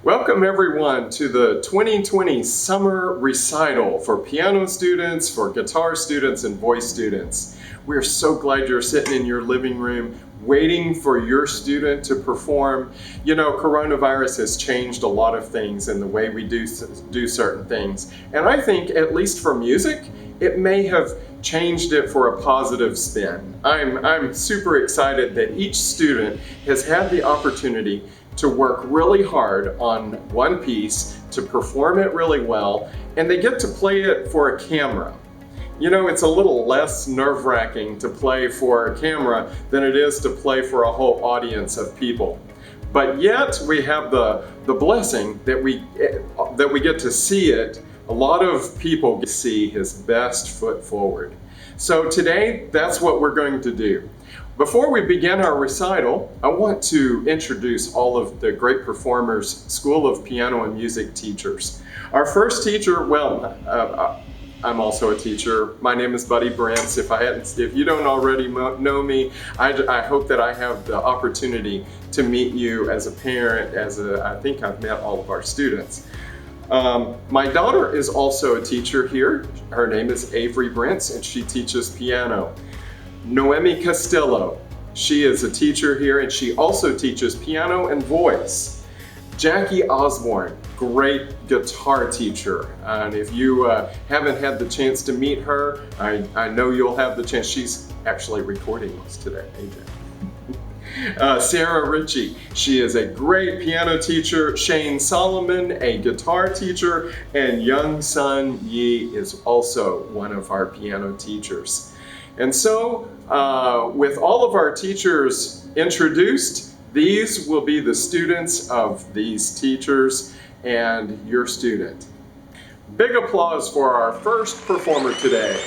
Welcome everyone to the 2020 Summer Recital for piano students, for guitar students, and voice students. We're so glad you're sitting in your living room waiting for your student to perform. You know, coronavirus has changed a lot of things in the way we do certain things. And I think, at least for music, it may have changed it for a positive spin. I'm super excited that each student has had the opportunity to work really hard on one piece, to perform it really well, and they get to play it for a camera. You know, it's a little less nerve-wracking to play for a camera than it is to play for a whole audience of people. But yet we have the blessing that we get to see it. A lot of people get to see his best foot forward. So today, that's what we're going to do. Before we begin our recital, I want to introduce all of the great performers, School of Piano and Music teachers. Our first teacher, I'm also a teacher. My name is Buddy Brents. If you don't already know me, I hope that I have the opportunity to meet you as a parent, I think I've met all of our students. My daughter is also a teacher here. Her name is Avery Brents, and she teaches piano. Noemi Castillo, she is a teacher here, and she also teaches piano and voice. Jackie Osborne, great guitar teacher, and if you haven't had the chance to meet her, I know you'll have the chance. She's actually recording us today, AJ. Sarah Ritchie, she is a great piano teacher. Shane Solomon, a guitar teacher, and Young Sun Yi is also one of our piano teachers. And so, with all of our teachers introduced, these will be the students of these teachers and your student. Big applause for our first performer today.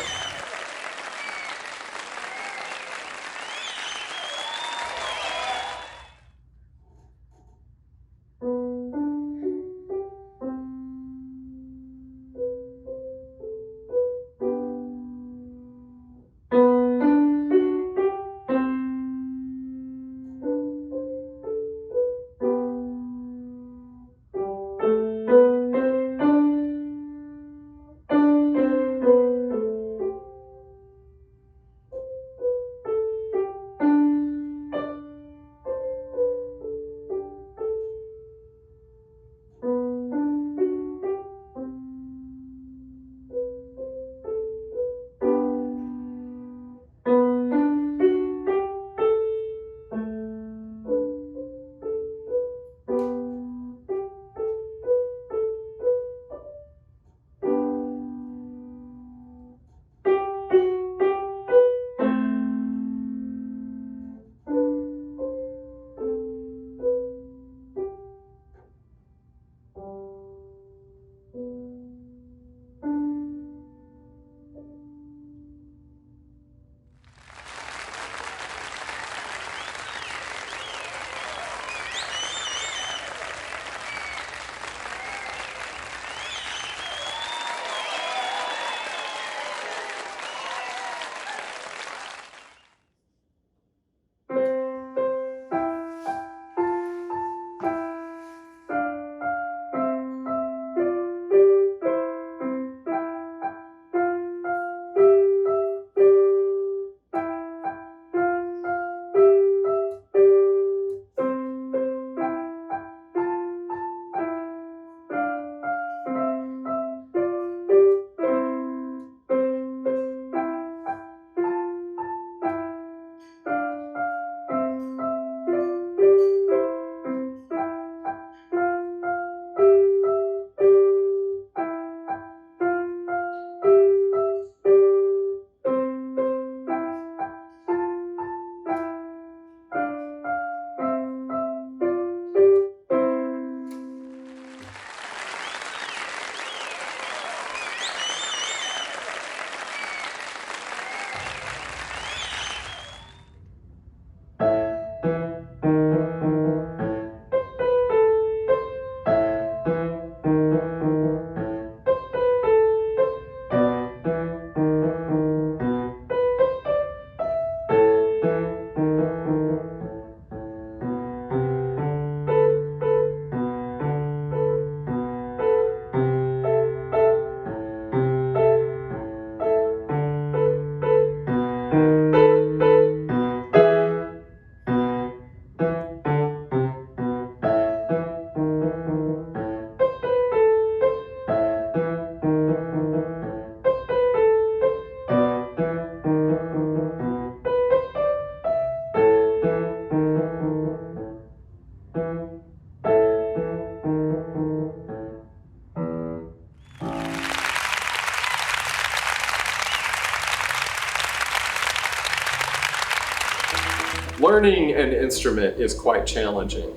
Learning an instrument is quite challenging.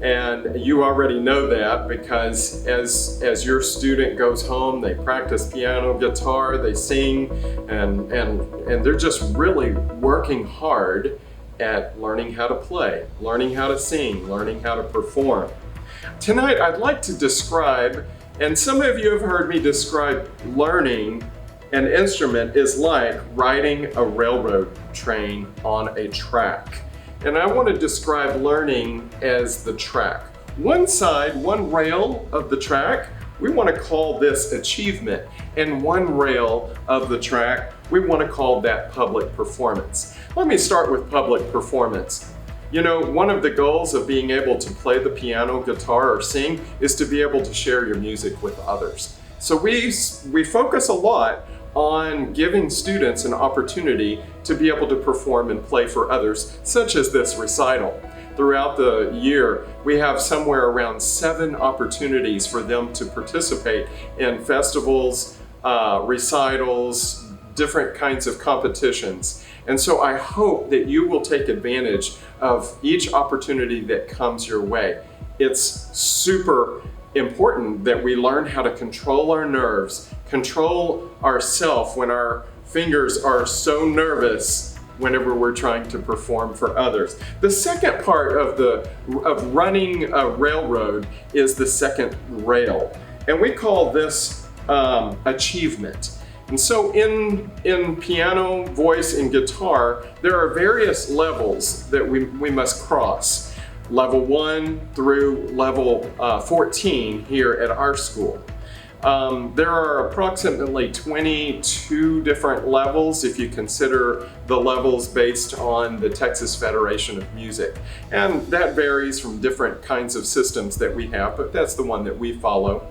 And you already know that because as your student goes home, they practice piano, guitar, they sing, and they're just really working hard at learning how to play, learning how to sing, learning how to perform. Tonight I'd like to describe, and some of you have heard me describe learning an instrument is like riding a railroad train on a track. And I want to describe learning as the track. One side, one rail of the track, we want to call this achievement. And one rail of the track, we want to call that public performance. Let me start with public performance. You know, one of the goals of being able to play the piano, guitar, or sing is to be able to share your music with others. So we focus a lot on giving students an opportunity to be able to perform and play for others, such as this recital. Throughout the year, we have somewhere around 7 opportunities for them to participate in festivals, recitals, different kinds of competitions. And so I hope that you will take advantage of each opportunity that comes your way. It's super important that we learn how to control our nerves, control ourselves when our fingers are so nervous whenever we're trying to perform for others. The second part of running a railroad is the second rail, and we call this achievement. And so in piano, voice, and guitar, there are various levels that we must cross. Level 1 through level 14 here at our school. There are approximately 22 different levels if you consider the levels based on the Texas Federation of Music. And that varies from different kinds of systems that we have, but that's the one that we follow.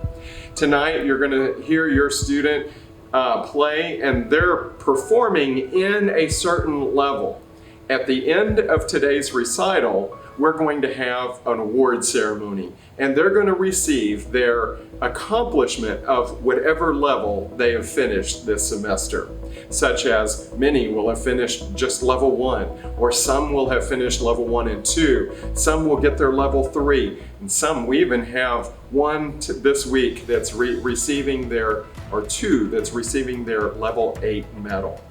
Tonight you're going to hear your student play, and they're performing in a certain level. At the end of today's recital, we're going to have an award ceremony, and they're going to receive their accomplishment of whatever level they have finished this semester, such as many will have finished just level 1, or some will have finished level 1 and 2, some will get their level 3, and some we even have one this week that's receiving their, or 2 that's receiving their level 8 medal.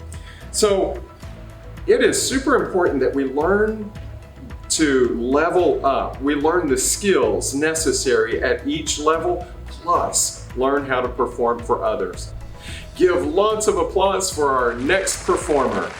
So it is super important that we learn to level up. We learn the skills necessary at each level, plus learn how to perform for others. Give lots of applause for our next performer.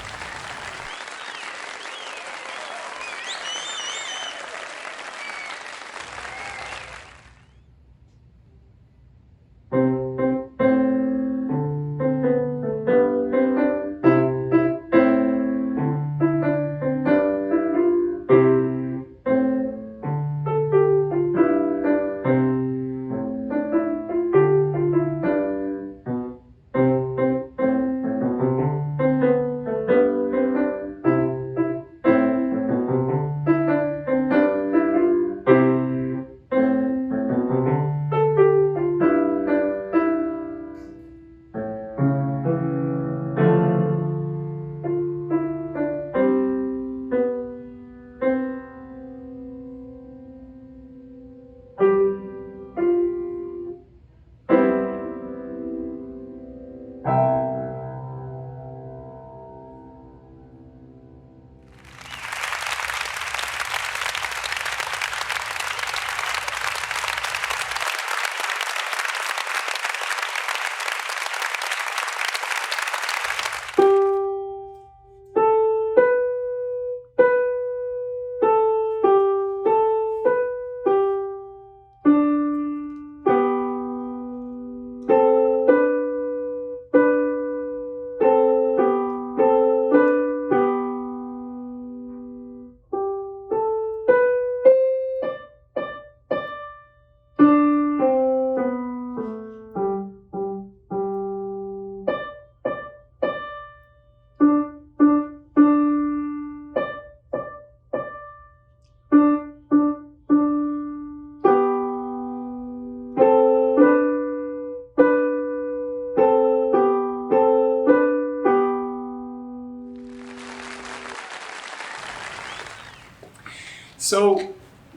So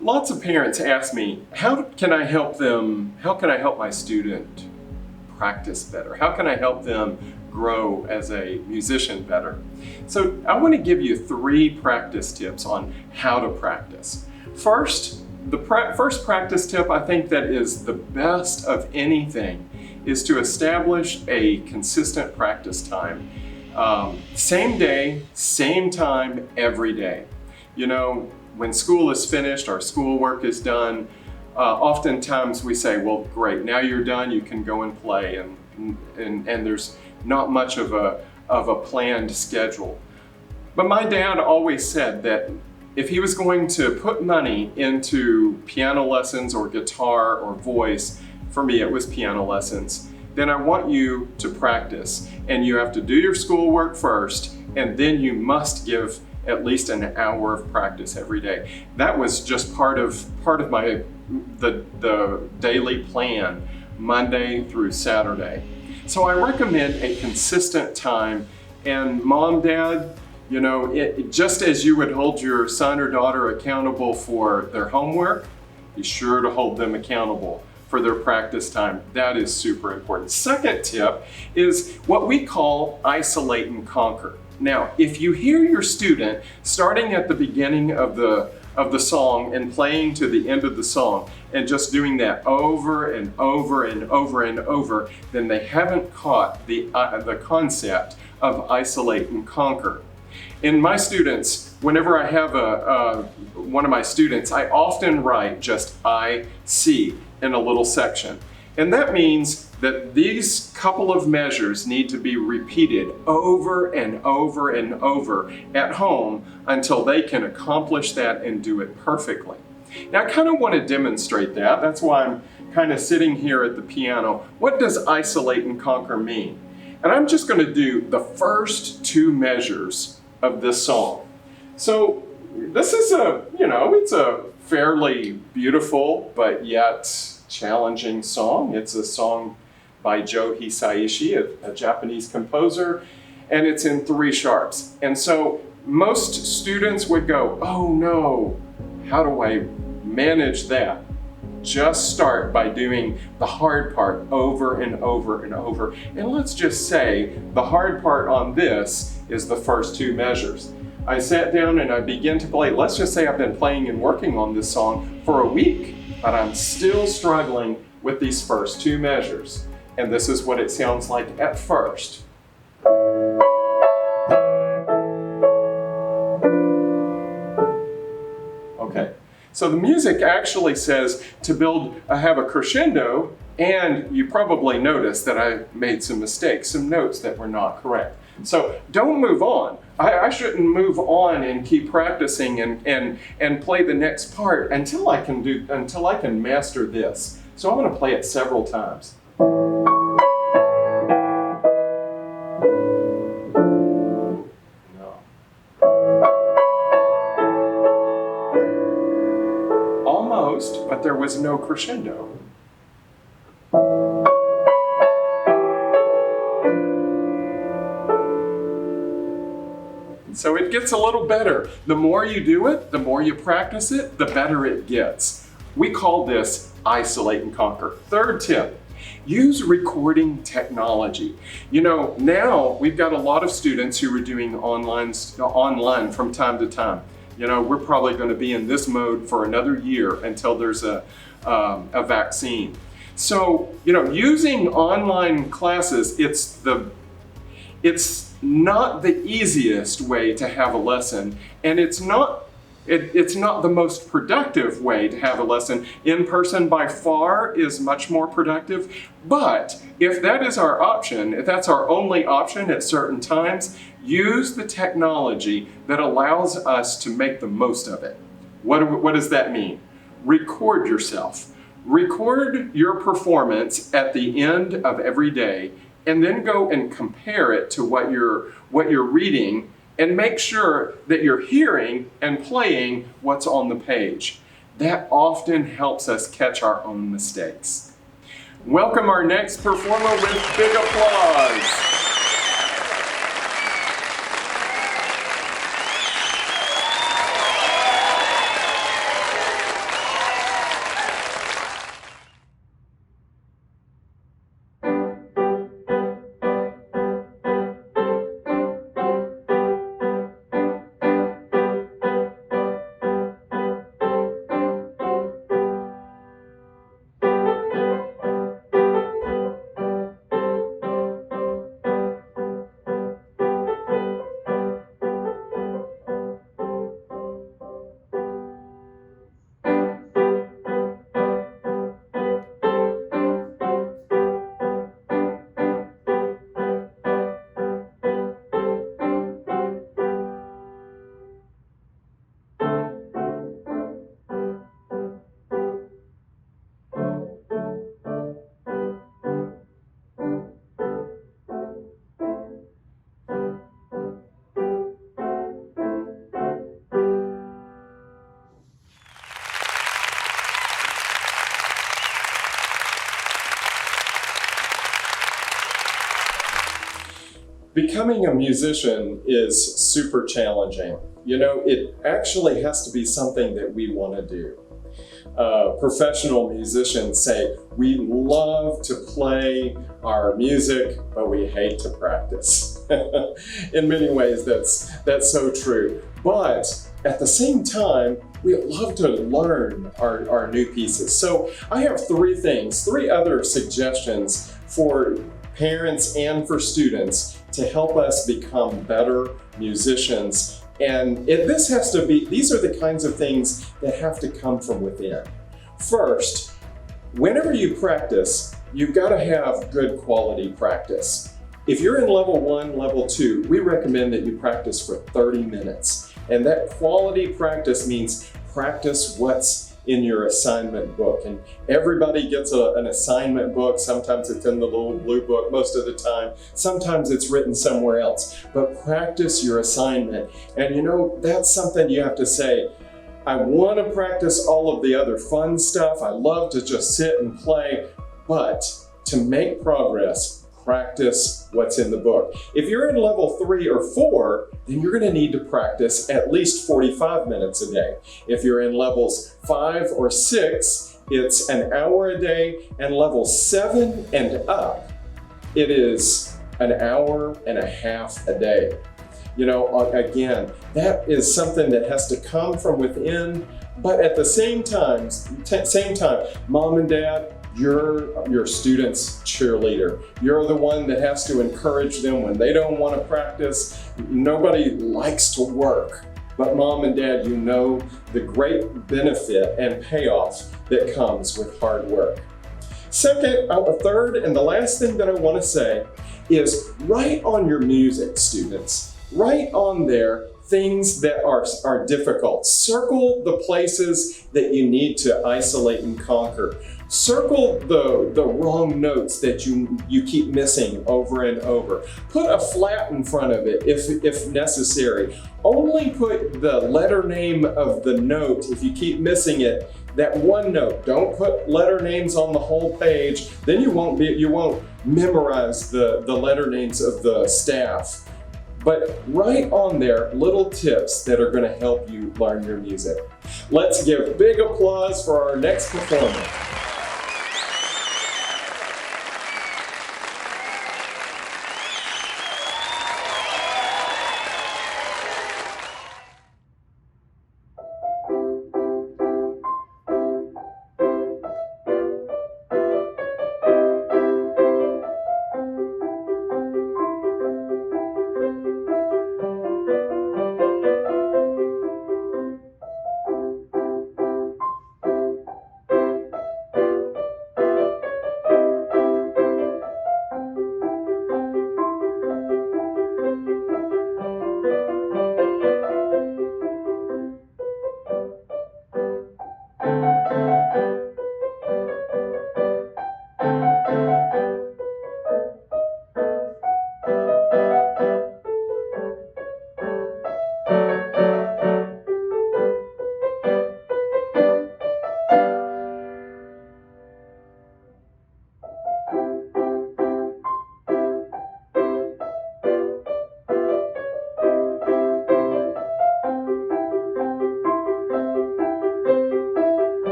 lots of parents ask me, how can I help my student practice better? How can I help them grow as a musician better? So I want to give you 3 practice tips on how to practice. First, the first practice tip, I think that is the best of anything, is to establish a consistent practice time. Same day, same time, every day. You know, when school is finished, our schoolwork is done, oftentimes we say, well, great, now you're done, you can go and play, and there's not much of a planned schedule. But my dad always said that if he was going to put money into piano lessons or guitar or voice, for me it was piano lessons, then I want you to practice. And you have to do your schoolwork first, and then you must give at least an hour of practice every day. That was just part of the daily plan, Monday through Saturday. So I recommend a consistent time. And mom, dad, you know, just as you would hold your son or daughter accountable for their homework, be sure to hold them accountable for their practice time. That is super important. Second tip is what we call isolate and conquer. Now, if you hear your student starting at the beginning of the song and playing to the end of the song and just doing that over and over and over and over, then they haven't caught the concept of isolate and conquer. In my students, whenever I have one of my students, I often write just I, see in a little section. And that means that these couple of measures need to be repeated over and over and over at home until they can accomplish that and do it perfectly. Now I kind of want to demonstrate that. That's why I'm kind of sitting here at the piano. What does isolate and conquer mean? And I'm just going to do the first 2 measures of this song. So this is it's a fairly beautiful but yet challenging song. It's a song by Joe Hisaishi, a Japanese composer, and it's in 3 sharps. And so most students would go, oh no, how do I manage that? Just start by doing the hard part over and over and over. And let's just say the hard part on this is the first 2 measures. I sat down and I began to play. Let's just say I've been playing and working on this song for a week, but I'm still struggling with these first 2 measures. And this is what it sounds like at first. Okay, so the music actually says to have a crescendo, and you probably noticed that I made some mistakes, some notes that were not correct. So don't move on. I shouldn't move on and keep practicing and play the next part until I can master this. So I'm going to play it several times. No. Almost, but there was no crescendo. So it gets a little better. The more you do it, the more you practice it, the better it gets. We call this isolate and conquer. Third tip, use recording technology. You know, now we've got a lot of students who are doing online from time to time. You know, we're probably going to be in this mode for another year until there's a vaccine. So, you know, using online classes, it's not the easiest way to have a lesson, and it's not the most productive way to have a lesson. In person by far is much more productive, but if that is our option, if that's our only option at certain times, use the technology that allows us to make the most of it. What does that mean? Record yourself. Record your performance at the end of every day, and then go and compare it to what you're reading, and make sure that you're hearing and playing what's on the page. That often helps us catch our own mistakes. Welcome our next performer with big applause. Becoming a musician is super challenging. You know, it actually has to be something that we want to do. Professional musicians say, we love to play our music, but we hate to practice. In many ways, that's so true. But at the same time, we love to learn our new pieces. So I have three other suggestions for parents and for students to help us become better musicians. And these are the kinds of things that have to come from within. First, whenever you practice, you've got to have good quality practice. If you're in level 1, level 2, we recommend that you practice for 30 minutes. And that quality practice means practice what's in your assignment book. And everybody gets an assignment book. Sometimes it's in the little blue book most of the time. Sometimes it's written somewhere else. But practice your assignment. And you know, that's something you have to say, I want to practice all of the other fun stuff. I love to just sit and play. But to make progress, practice what's in the book. If you're in level 3 or 4, then you're going to need to practice at least 45 minutes a day. If you're in levels 5 or 6, it's an hour a day, and level 7 and up, it is an hour and a half a day. You know, again, that is something that has to come from within, but at the same time, mom and dad, you're your student's cheerleader. You're the one that has to encourage them when they don't want to practice. Nobody likes to work, but mom and dad, you know the great benefit and payoff that comes with hard work. Second, third, and the last thing that I want to say is write on your music, students. Write on there things that are difficult. Circle the places that you need to isolate and conquer. Circle the wrong notes that you keep missing over and over. Put a flat in front of it if necessary. Only put the letter name of the note if you keep missing it, that one note. Don't put letter names on the whole page. Then you won't memorize the letter names of the staff. But write on there little tips that are going to help you learn your music. Let's give big applause for our next performer.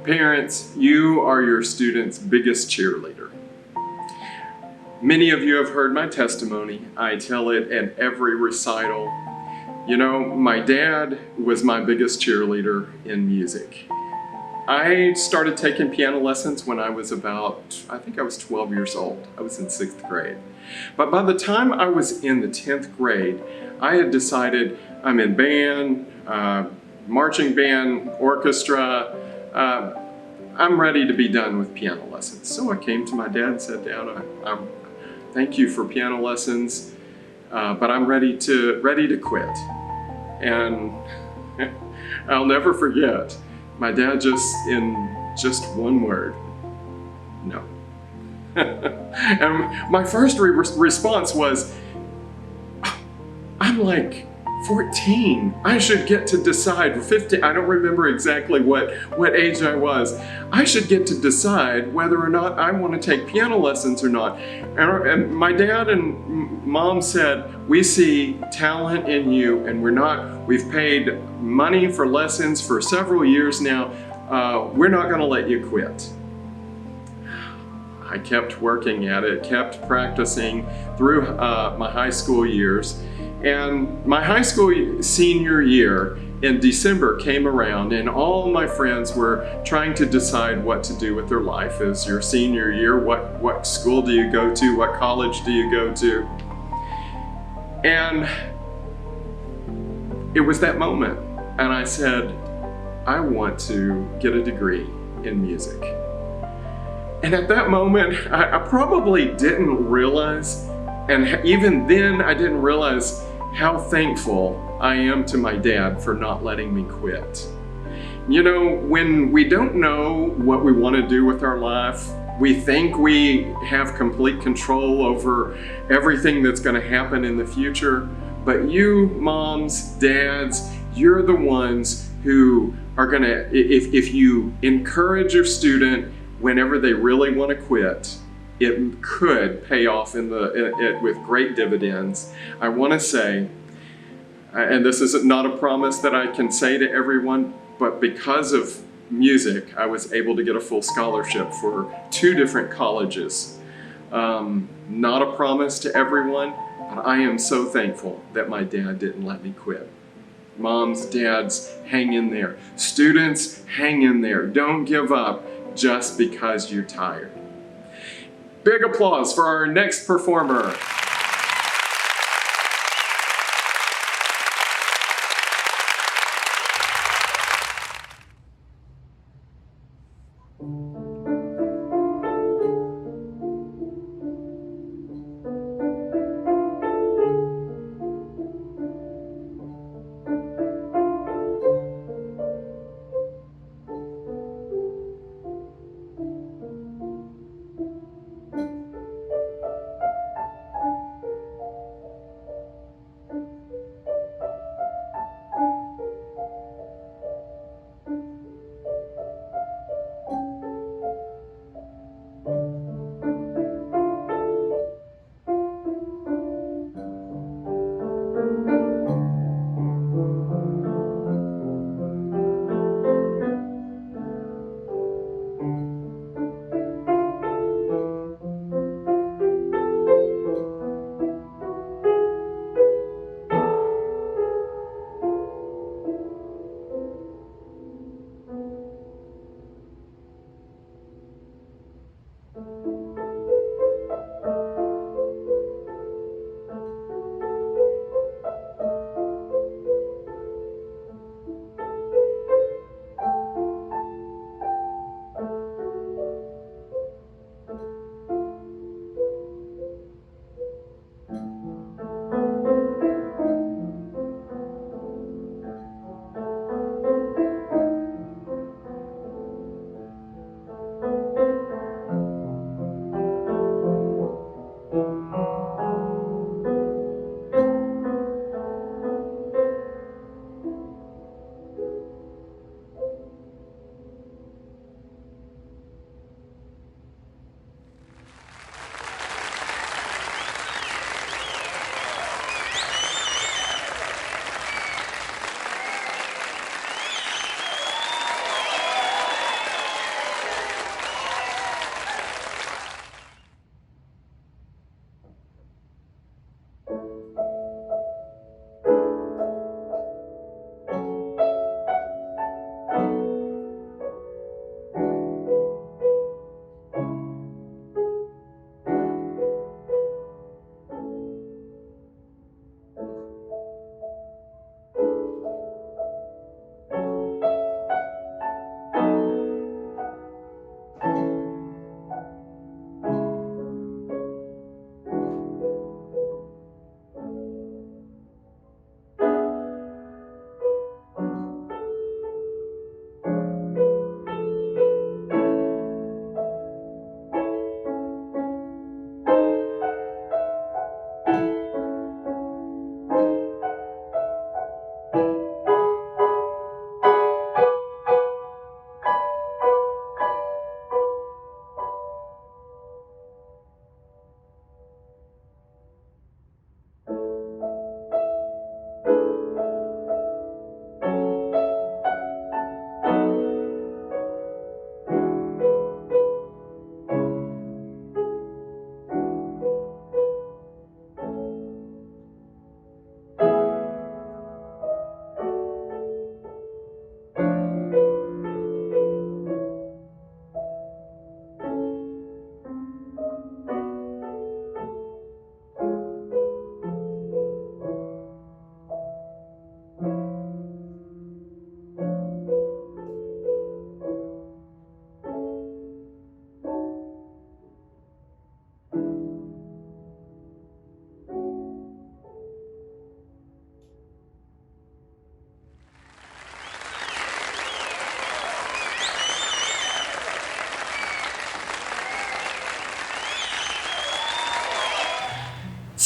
Parents, you are your student's biggest cheerleader. Many of you have heard my testimony. I tell it at every recital. You know, my dad was my biggest cheerleader in music. I started taking piano lessons when I was I think I was 12 years old. I was in 6th grade. But by the time I was in the 10th grade, I had decided I'm in band, marching band, orchestra. I'm ready to be done with piano lessons. So I came to my dad and said, Dad, thank you for piano lessons, but I'm ready to quit. And I'll never forget, my dad in just one word, No. And my first response was, I'm like 14. I should get to decide. 15. I don't remember exactly what age I was. I should get to decide whether or not I want to take piano lessons or not. And my dad and mom said, we see talent in you, and we've paid money for lessons for several years now. We're not going to let you quit. I kept working at it, kept practicing through my high school years. And my high school senior year in December came around, and all my friends were trying to decide what to do with their life. As your senior year, what school do you go to? What college do you go to? And it was that moment, and I said, I want to get a degree in music. And at that moment, I probably didn't realize, and even then I didn't realize how thankful I am to my dad for not letting me quit. You know, when we don't know what we want to do with our life, we think we have complete control over everything that's going to happen in the future, but you, moms, dads, you're the ones who are going to, if you encourage your student whenever they really want to quit, it could pay off with great dividends. I want to say, and this is not a promise that I can say to everyone, but because of music, I was able to get a full scholarship for 2 different colleges. Not a promise to everyone, but I am so thankful that my dad didn't let me quit. Moms, dads, hang in there. Students, hang in there. Don't give up just because you're tired. Big applause for our next performer.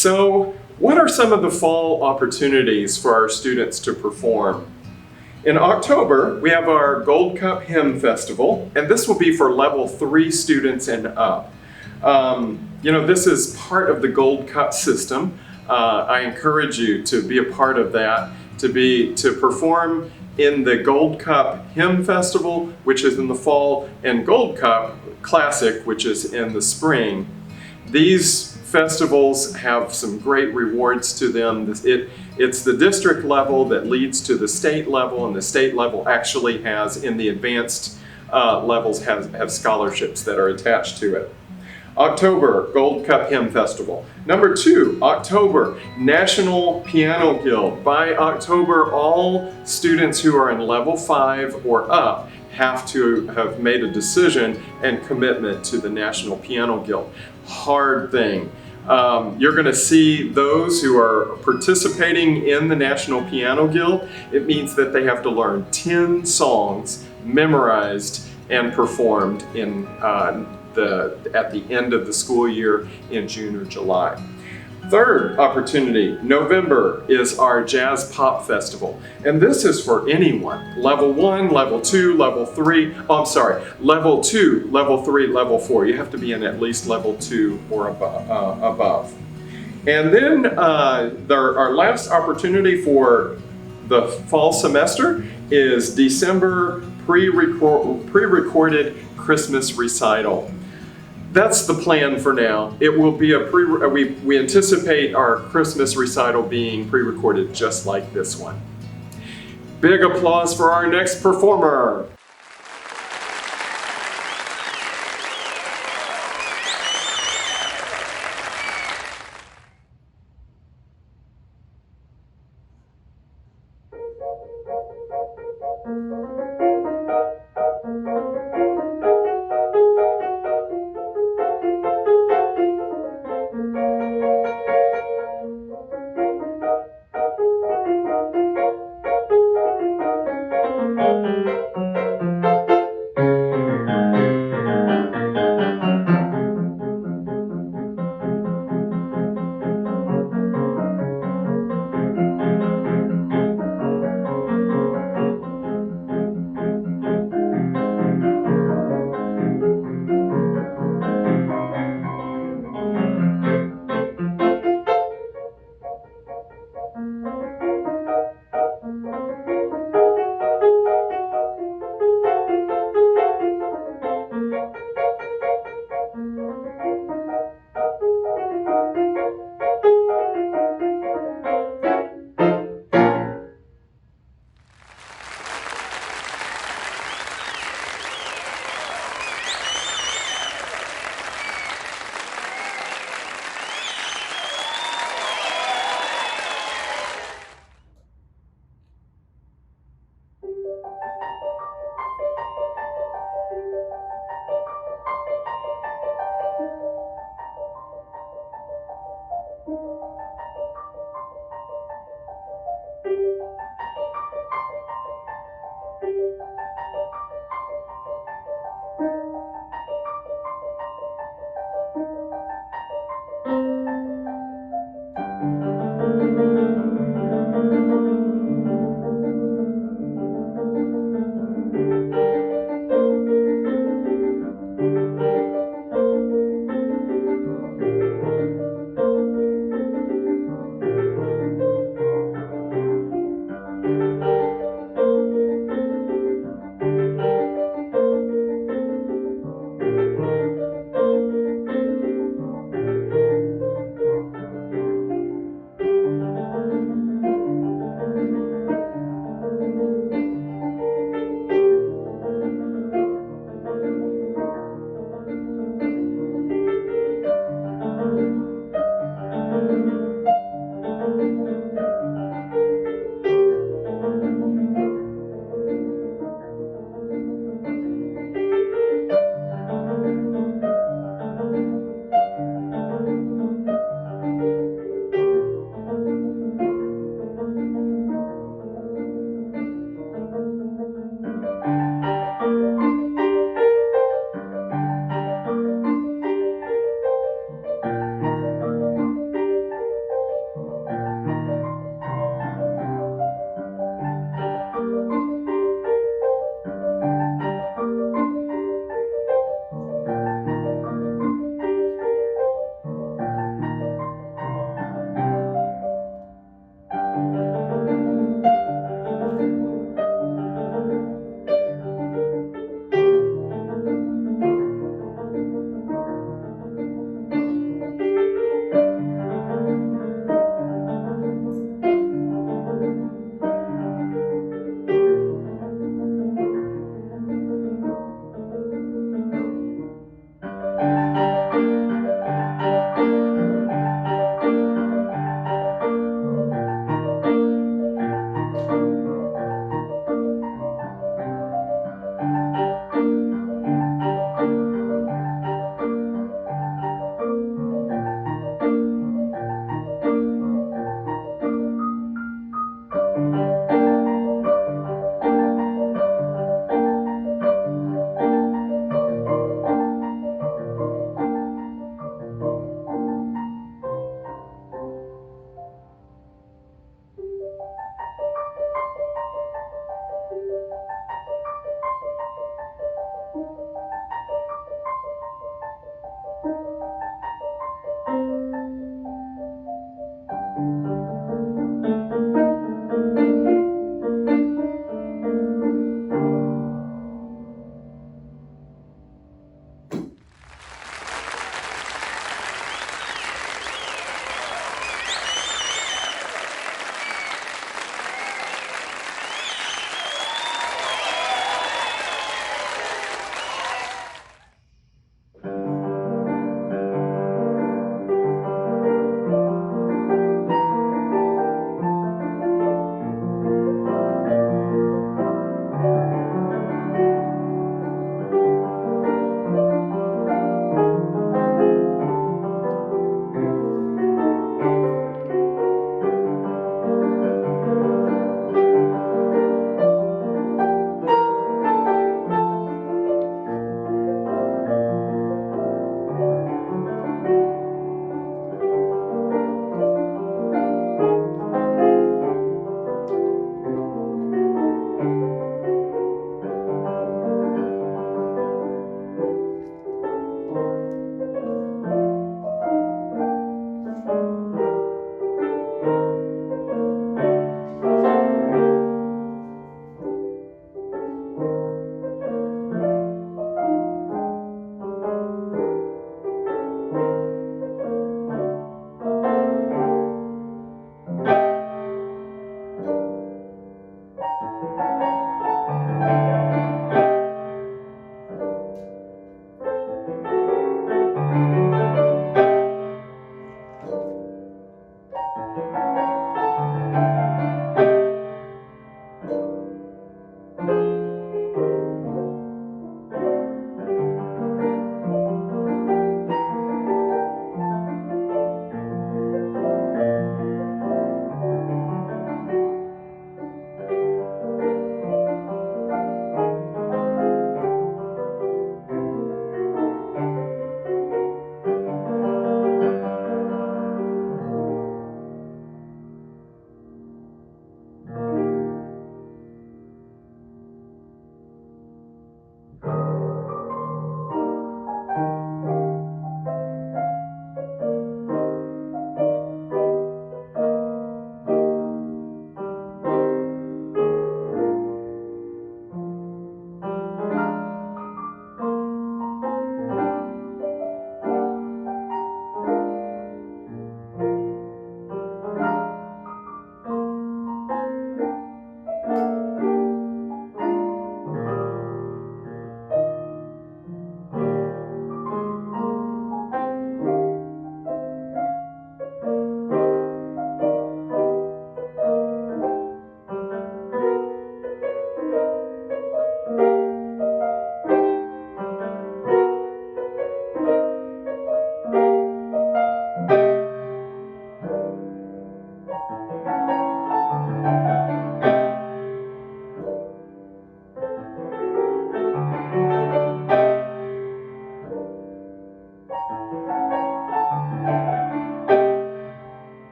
So, what are some of the fall opportunities for our students to perform? In October, we have our Gold Cup Hymn Festival, and this will be for level 3 students and up. This is part of the Gold Cup system. I encourage you to be a part of that, to perform in the Gold Cup Hymn Festival, which is in the fall, and Gold Cup Classic, which is in the spring. These festivals have some great rewards to them. It's the district level that leads to the state level, and the state level actually has, in the advanced levels, have scholarships that are attached to it. October, Gold Cup Hymn Festival. Number 2, October, National Piano Guild. By October, all students who are in level 5 or up have to have made a decision and commitment to the National Piano Guild. Hard thing. You're going to see those who are participating in the National Piano Guild. It means that they have to learn 10 songs memorized and performed at the end of the school year in June or July. Third opportunity, November, is our Jazz Pop Festival. And this is for anyone. Level 1, Level 2, Level 3, Level 2, Level 3, Level 4. You have to be in at least Level 2 or above. And then our last opportunity for the fall semester is December pre-recorded Christmas recital. That's the plan for now. It will be we anticipate our Christmas recital being pre-recorded just like this one. Big applause for our next performer.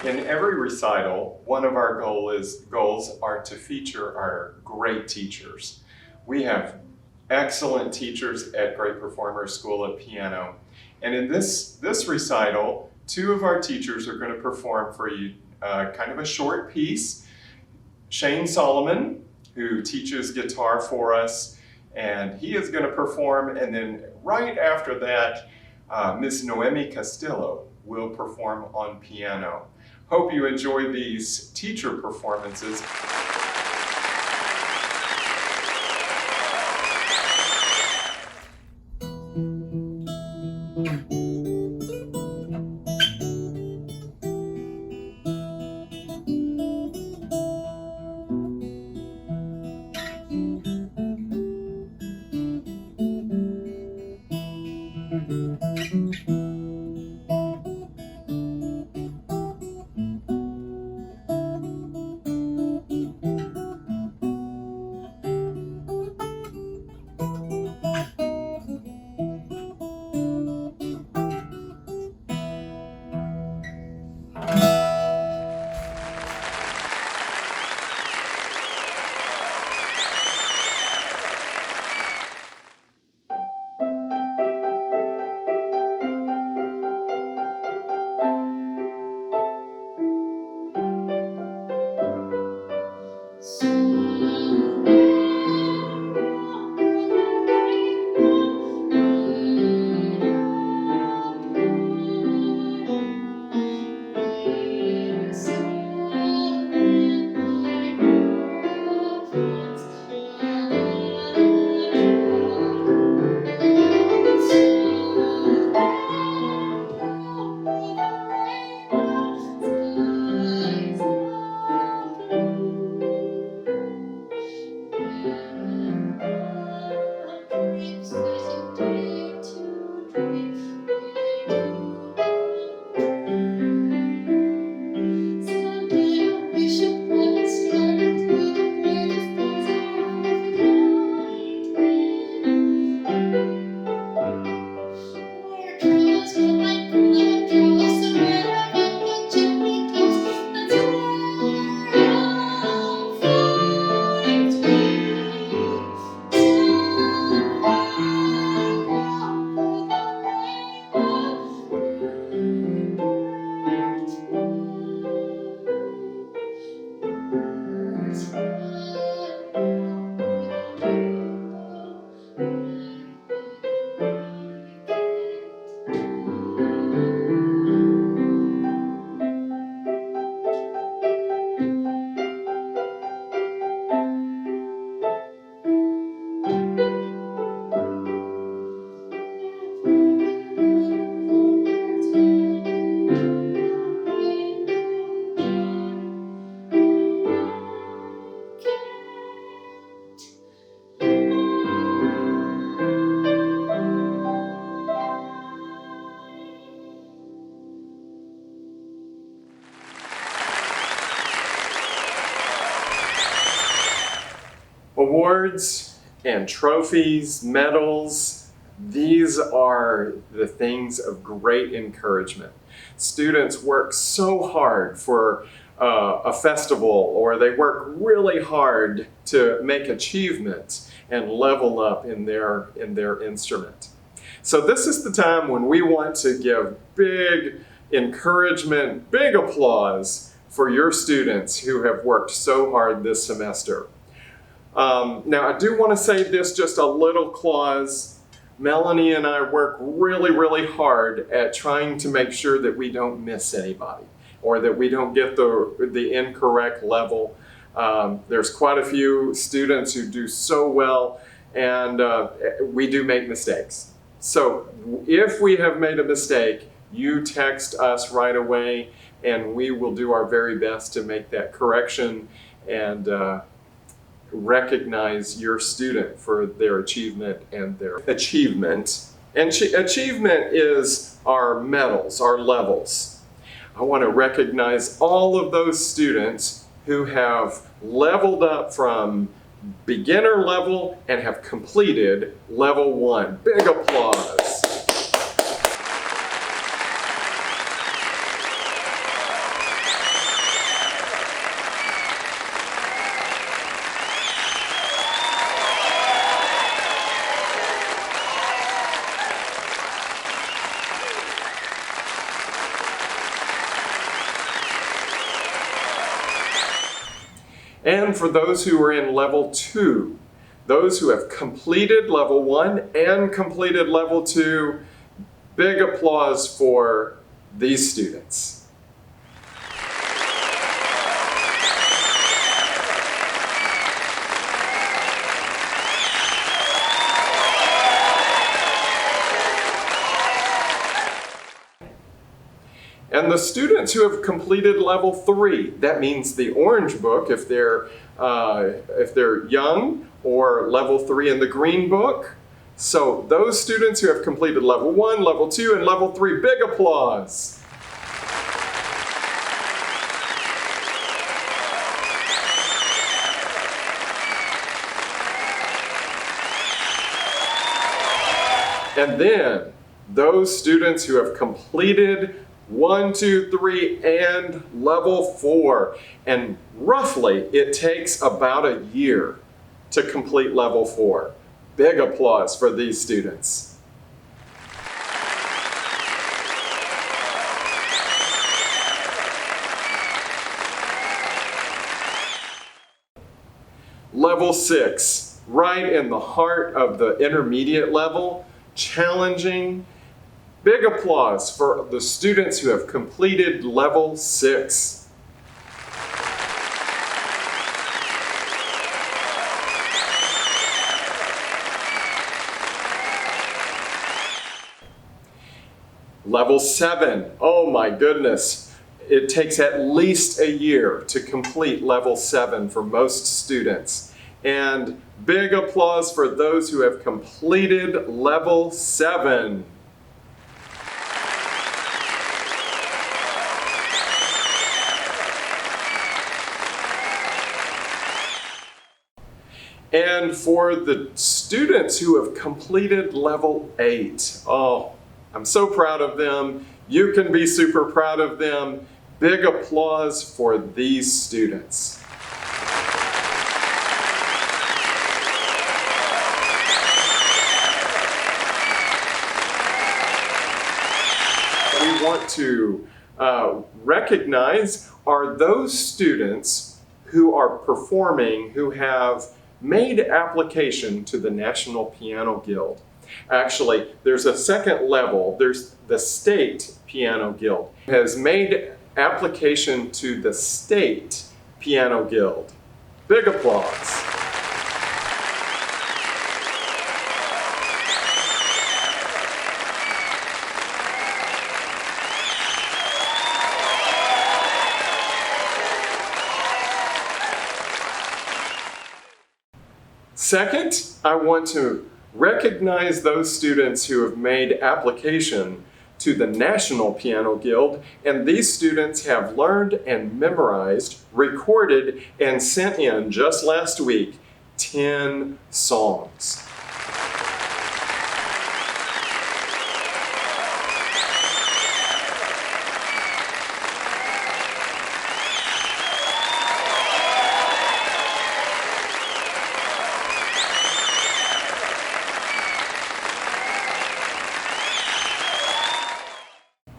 In every recital, one of our goals are to feature our great teachers. We have excellent teachers at Great Performers School of Piano. And in this recital, two of our teachers are going to perform for you kind of a short piece. Shane Solomon, who teaches guitar for us, and he is going to perform, and then right after that, Miss Noemi Castillo will perform on piano. Hope you enjoy these teacher performances. Awards and trophies, medals, these are the things of great encouragement. Students work so hard for a festival, or they work really hard to make achievements and level up in their instrument. So this is the time when we want to give big encouragement, big applause for your students who have worked so hard this semester. Now, I do want to say this, just a little clause. Melanie and I work really, really hard at trying to make sure that we don't miss anybody or that we don't get the incorrect level. There's quite a few students who do so well, and we do make mistakes. So if we have made a mistake, you text us right away, and we will do our very best to make that correction and recognize your student for their achievement and their achievement. And achievement is our medals, our levels. I want to recognize all of those students who have leveled up from beginner level and have completed level 1. Big applause. And for those who are in level 2, those who have completed level 1 and completed level 2, big applause for these students. And the students who have completed level 3, that means the orange book if they're young, or level 3 in the green book. So those students who have completed level 1, level 2, and level 3, big applause. And then those students who have completed 1, 2, 3, and level 4. And roughly, it takes about a year to complete level 4. Big applause for these students. Level 6, right in the heart of the intermediate level, challenging. Big applause for the students who have completed level 6. Level 7, oh my goodness. It takes at least a year to complete level 7 for most students. And big applause for those who have completed level 7. And for the students who have completed level 8, oh, I'm so proud of them. You can be super proud of them. Big applause for these students. We want to recognize are those students who are performing, who have made application to the National Piano Guild. Actually, there's a second level. There's the State Piano Guild. Has made application to the State Piano Guild. Big applause. Second, I want to recognize those students who have made application to the National Piano Guild, and these students have learned and memorized, recorded, and sent in just last week 10 songs.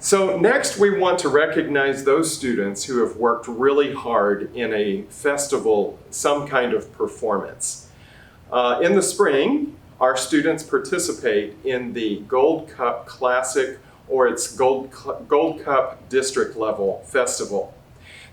So next we want to recognize those students who have worked really hard in a festival, some kind of performance. In the spring, our students participate in the Gold Cup Classic or its Gold Cup District Level Festival.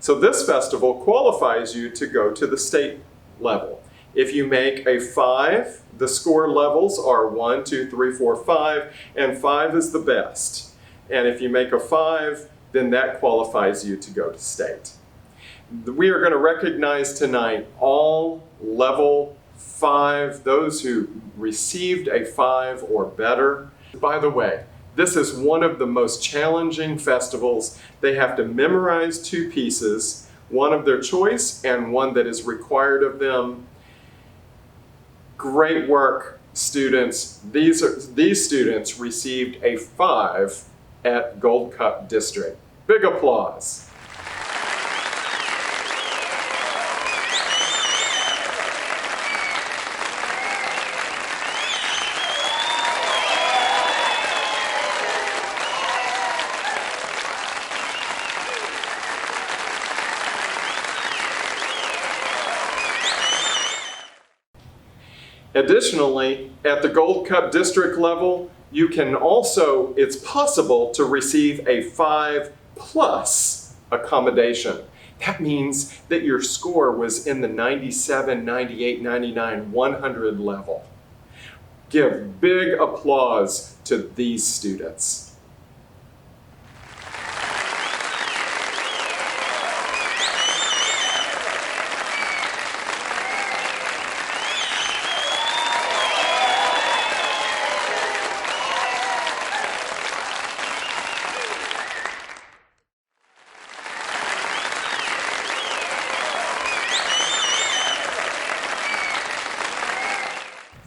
So this festival qualifies you to go to the state level. If you make a 5, the score levels are 1, 2, 3, 4, 5, and 5 is the best. And if you make a 5, then that qualifies you to go to state. We are going to recognize tonight all level 5, those who received a 5 or better. By the way, this is one of the most challenging festivals. They have to memorize 2 pieces, one of their choice and one that is required of them. Great work, students. These students received a 5 at Gold Cup District. Big applause. Additionally, at the Gold Cup District level, you can also, it's possible to receive a 5 plus accommodation. That means that your score was in the 97, 98, 99, 100 level. Give big applause to these students.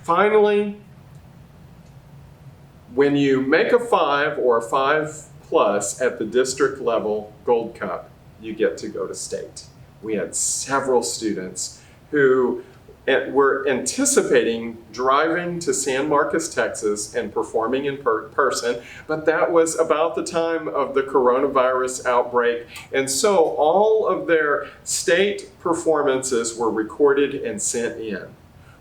Finally, when you make a 5 or a 5 plus at the district level Gold Cup, you get to go to state. We had several students who were anticipating driving to San Marcos, Texas and performing in person, but that was about the time of the coronavirus outbreak, and so all of their state performances were recorded and sent in.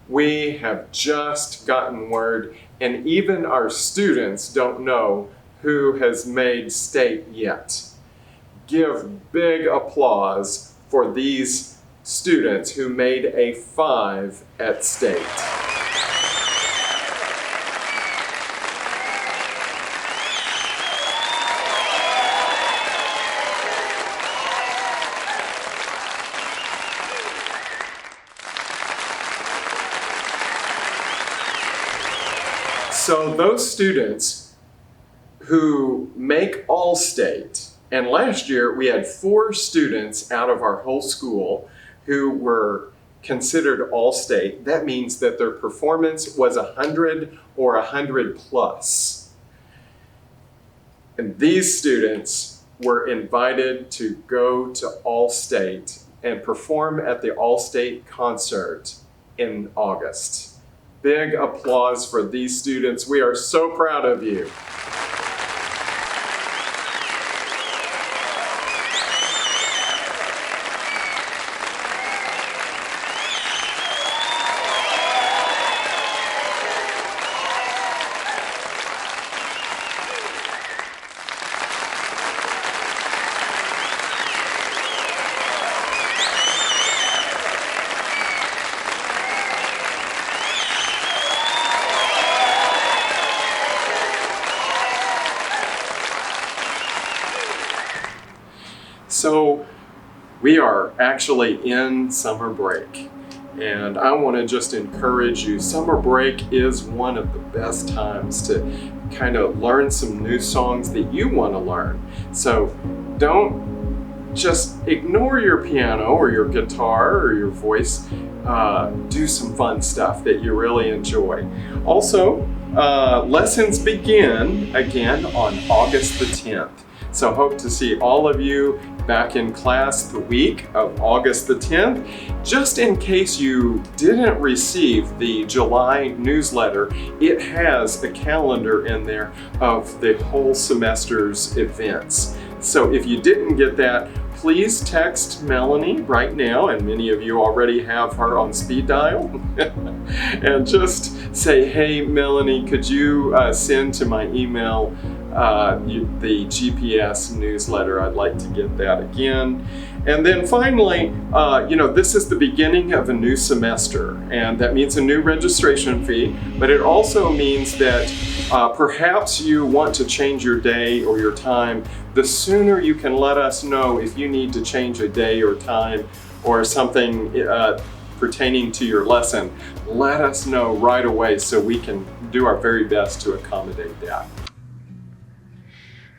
We have just gotten word, and even our students don't know who has made state yet. Give big applause for these students who made a 5 at state. So those students who make All-State, and last year we had 4 students out of our whole school who were considered All-State. That means that their performance was 100 or 100 plus. And these students were invited to go to All-State and perform at the All-State concert in August. Big applause for these students. We are so proud of you. So we are actually in summer break, and I want to just encourage you. Summer break is one of the best times to kind of learn some new songs that you want to learn. So don't just ignore your piano or your guitar or your voice. Do some fun stuff that you really enjoy. Also, lessons begin again on August the 10th. So hope to see all of you back in class the week of August the 10th. Just in case you didn't receive the July newsletter, it has a calendar in there of the whole semester's events. So if you didn't get that, please text Melanie right now, and many of you already have her on speed dial, and just say, hey Melanie, could you send to my email the GPS newsletter? I'd like to get that again. And then finally, this is the beginning of a new semester, and that means a new registration fee, but it also means that perhaps you want to change your day or your time. The sooner you can let us know if you need to change a day or time or something pertaining to your lesson, let us know right away so we can do our very best to accommodate that.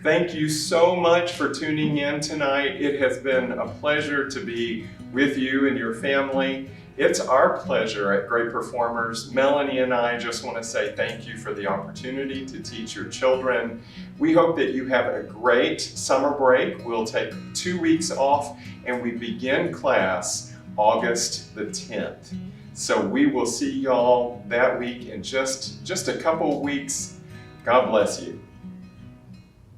Thank you so much for tuning in tonight. It has been a pleasure to be with you and your family. It's our pleasure at Great Performers. Melanie and I just want to say thank you for the opportunity to teach your children. We hope that you have a great summer break. We'll take 2 weeks off and we begin class August the 10th. So we will see y'all that week in just a couple of weeks. God bless you.